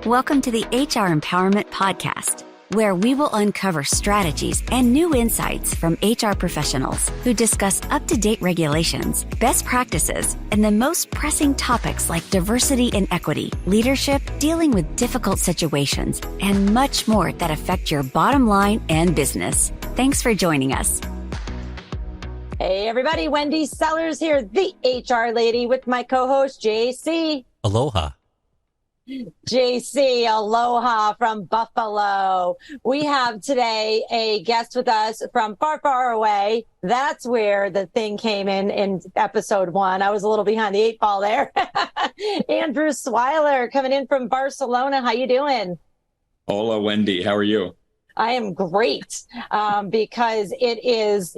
Welcome to the HR Empowerment Podcast, where we will uncover strategies and new insights from HR professionals who discuss up-to-date regulations, best practices, and the most pressing topics like diversity and equity, leadership, dealing with difficult situations, and much more that affect your bottom line and business. Thanks for joining us. Hey, everybody. Wendy Sellers here, the HR lady, with my co-host, JC. Aloha. JC, aloha from Buffalo. We have today a guest with us from far, far away. That's where the thing came in episode 1. I was a little behind the 8 ball there. Andrew Swiler coming in from Barcelona. How you doing? Hola, Wendy. How are you? I am great because it is,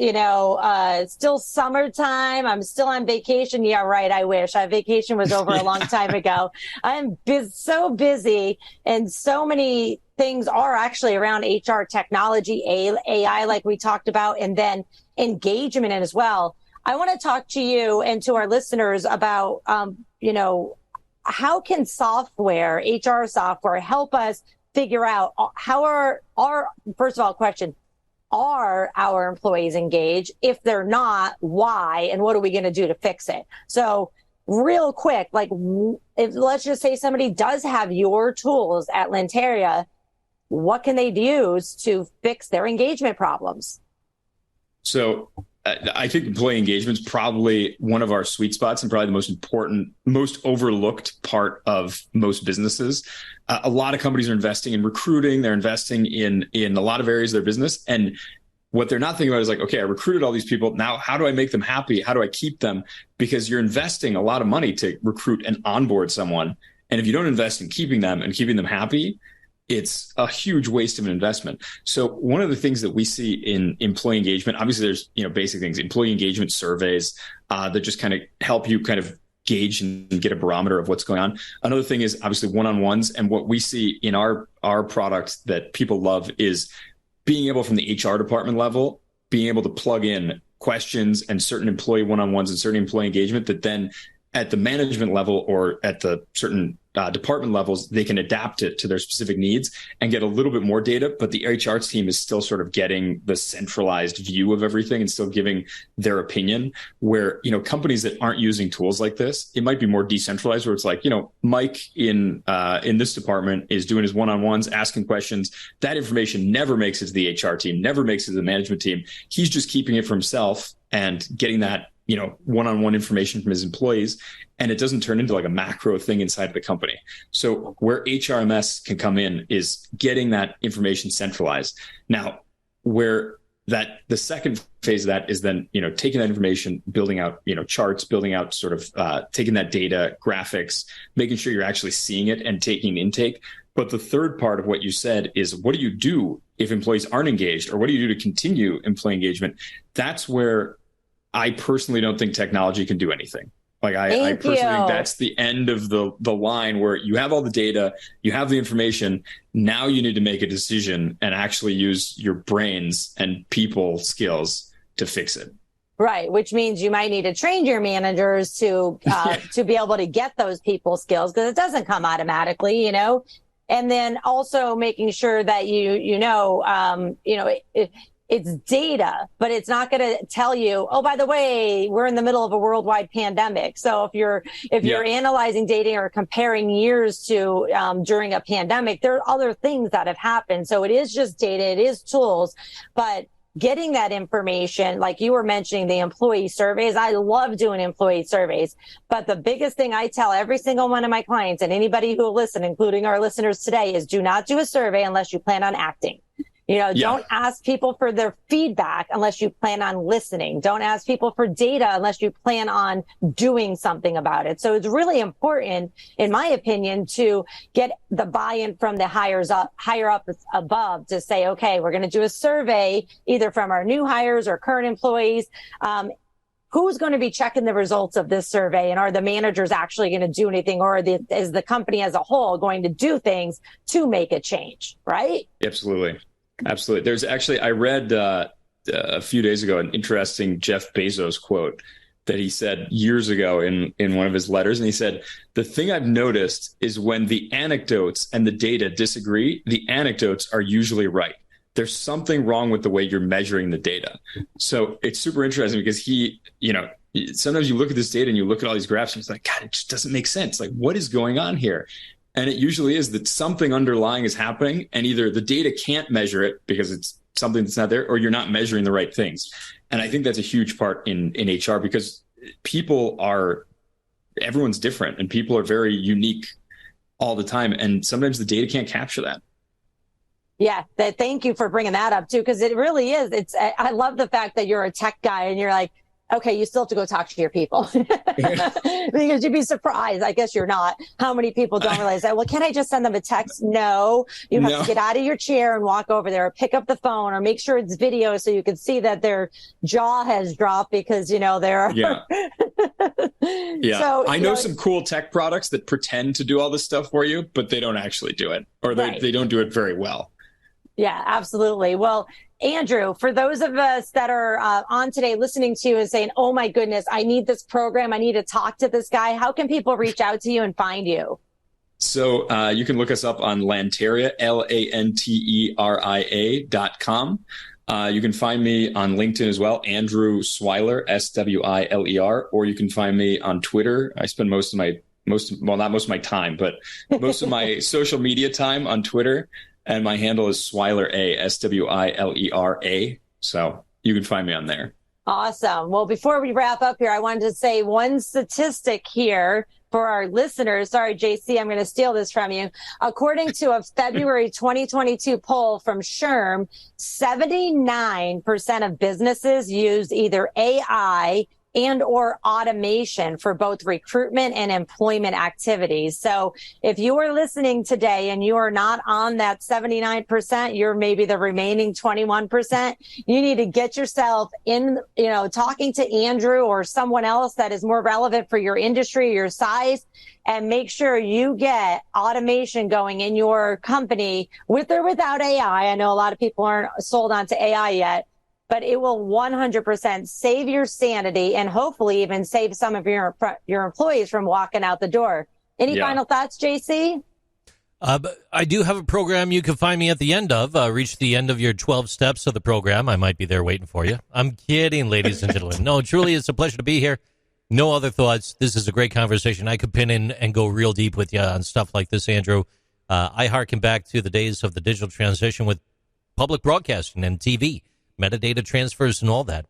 still summertime. I'm still on vacation. Yeah, right. I wish vacation was over a long time ago. I'm so busy, and so many things are actually around HR technology, AI, like we talked about, and then engagement as well. I want to talk to you and to our listeners about, how can software, HR software, help us figure out how first of all, question, are our employees engaged? If they're not, why? And what are we going to do to fix it? So real quick, let's just say somebody does have your tools at Lanteria, what can they use to fix their engagement problems? So I think employee engagement is probably one of our sweet spots and probably the most important, most overlooked part of most businesses. A lot of companies are investing in recruiting. They're investing in a lot of areas of their business. And what they're not thinking about is like, okay, I recruited all these people. Now, how do I make them happy? How do I keep them? Because you're investing a lot of money to recruit and onboard someone. And if you don't invest in keeping them and keeping them happy, it's a huge waste of an investment. So one of the things that we see in employee engagement, obviously there's, basic things, employee engagement surveys that just kind of help you kind of gauge and get a barometer of what's going on. Another thing is obviously one-on-ones. And what we see in our product that people love is being able from the HR department level, being able to plug in questions and certain employee one-on-ones and certain employee engagement that then at the management level or at the certain department levels, they can adapt it to their specific needs and get a little bit more data. But the HR team is still sort of getting the centralized view of everything and still giving their opinion. Where, companies that aren't using tools like this, it might be more decentralized where it's like, Mike in this department is doing his one-on-ones, asking questions. That information never makes it to the HR team, never makes it to the management team. He's just keeping it for himself and getting that one-on-one information from his employees, and it doesn't turn into like a macro thing inside of the company. So where HRMS can come in is getting that information centralized. Now, where the second phase of that is then, taking that information, building out, charts, building out sort of taking that data, graphics, making sure you're actually seeing it and taking intake. But the third part of what you said is, what do you do if employees aren't engaged, or what do you do to continue employee engagement? That's where I personally don't think technology can do anything. I personally think that's the end of the line where you have all the data, you have the information. Now you need to make a decision and actually use your brains and people skills to fix it. Right, which means you might need to train your managers to be able to get those people skills, because it doesn't come automatically, And then also making sure that it's data, but it's not going to tell you, oh, by the way, we're in the middle of a worldwide pandemic. So if you're analyzing data or comparing years to during a pandemic, there are other things that have happened. So it is just data, it is tools, but getting that information, like you were mentioning, the employee surveys. I love doing employee surveys, but the biggest thing I tell every single one of my clients and anybody who will listen, including our listeners today, is do not do a survey unless you plan on acting. Don't ask people for their feedback unless you plan on listening. Don't ask people for data unless you plan on doing something about it. So it's really important, in my opinion, to get the buy-in from the higher up above to say, okay, we're going to do a survey either from our new hires or current employees. Who's going to be checking the results of this survey? And are the managers actually going to do anything, or is the company as a whole going to do things to make a change? Right? Absolutely. Absolutely. There's actually, I read a few days ago an interesting Jeff Bezos quote that he said years ago in one of his letters. And he said, the thing I've noticed is when the anecdotes and the data disagree, the anecdotes are usually right. There's something wrong with the way you're measuring the data. So it's super interesting because he, sometimes you look at this data and you look at all these graphs and it's like, God, it just doesn't make sense. Like, what is going on here? And it usually is that something underlying is happening, and either the data can't measure it because it's something that's not there, or you're not measuring the right things. And I think that's a huge part in HR, because everyone's different and people are very unique all the time. And sometimes the data can't capture that. Yeah, thank you for bringing that up too, because it really is. I love the fact that you're a tech guy and you're like, okay, you still have to go talk to your people because you'd be surprised. I guess you're not. How many people don't realize that? Well, can I just send them a text? No, you have to get out of your chair and walk over there, or pick up the phone, or make sure it's video so you can see that their jaw has dropped because, they're. Yeah. Yeah. So, I know some cool tech products that pretend to do all this stuff for you, but they don't actually do it, or they don't do it very well. Yeah, absolutely. Well, Andrew, for those of us that are on today listening to you and saying, oh, my goodness, I need this program, I need to talk to this guy, how can people reach out to you and find you? So you can look us up on Lanteria, LANTERIA.com. You can find me on LinkedIn as well, Andrew Swiler, SWILER, or you can find me on Twitter. I spend not most of my time, but most of my social media time on Twitter. And my handle is Swiler A, SWILERA. So you can find me on there. Awesome. Well, before we wrap up here, I wanted to say one statistic here for our listeners. Sorry, JC, I'm going to steal this from you. According to a February 2022 poll from SHRM, 79% of businesses use either AI and or automation for both recruitment and employment activities. So if you are listening today and you are not on that 79%, you're maybe the remaining 21%. You need to get yourself in, talking to Andrew or someone else that is more relevant for your industry, your size, and make sure you get automation going in your company with or without AI. I know a lot of people aren't sold onto AI yet, but it will 100% save your sanity and hopefully even save some of your employees from walking out the door. Any final thoughts, JC? I do have a program you can find me at the end of. Reach the end of your 12 steps of the program. I might be there waiting for you. I'm kidding, ladies and gentlemen. No, truly, it's a pleasure to be here. No other thoughts. This is a great conversation. I could pin in and go real deep with you on stuff like this, Andrew. I harken back to the days of the digital transition with public broadcasting and TV. Metadata transfers and all that.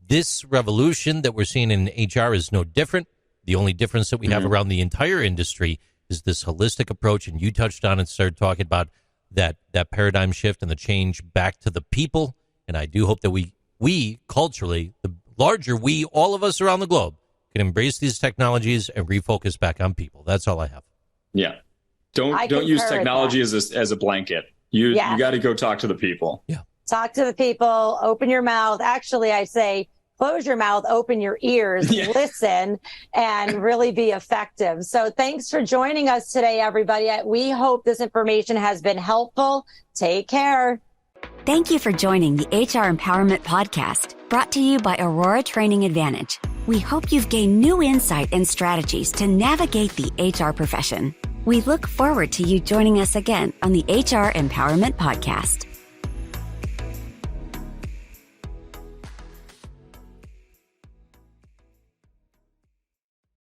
This revolution that we're seeing in HR is no different. The only difference that we have around the entire industry is this holistic approach, and you touched on and started talking about that paradigm shift and the change back to the people. And I do hope that we culturally, the larger we, all of us around the globe, can embrace these technologies and refocus back on people. That's all I have. Yeah. Don't use technology as a blanket. You got to go talk to the people. Yeah. Talk to the people, open your mouth. Actually, I say close your mouth, open your ears, listen, and really be effective. So thanks for joining us today, everybody. We hope this information has been helpful. Take care. Thank you for joining the HR Empowerment Podcast, brought to you by Aurora Training Advantage. We hope you've gained new insight and strategies to navigate the HR profession. We look forward to you joining us again on the HR Empowerment Podcast.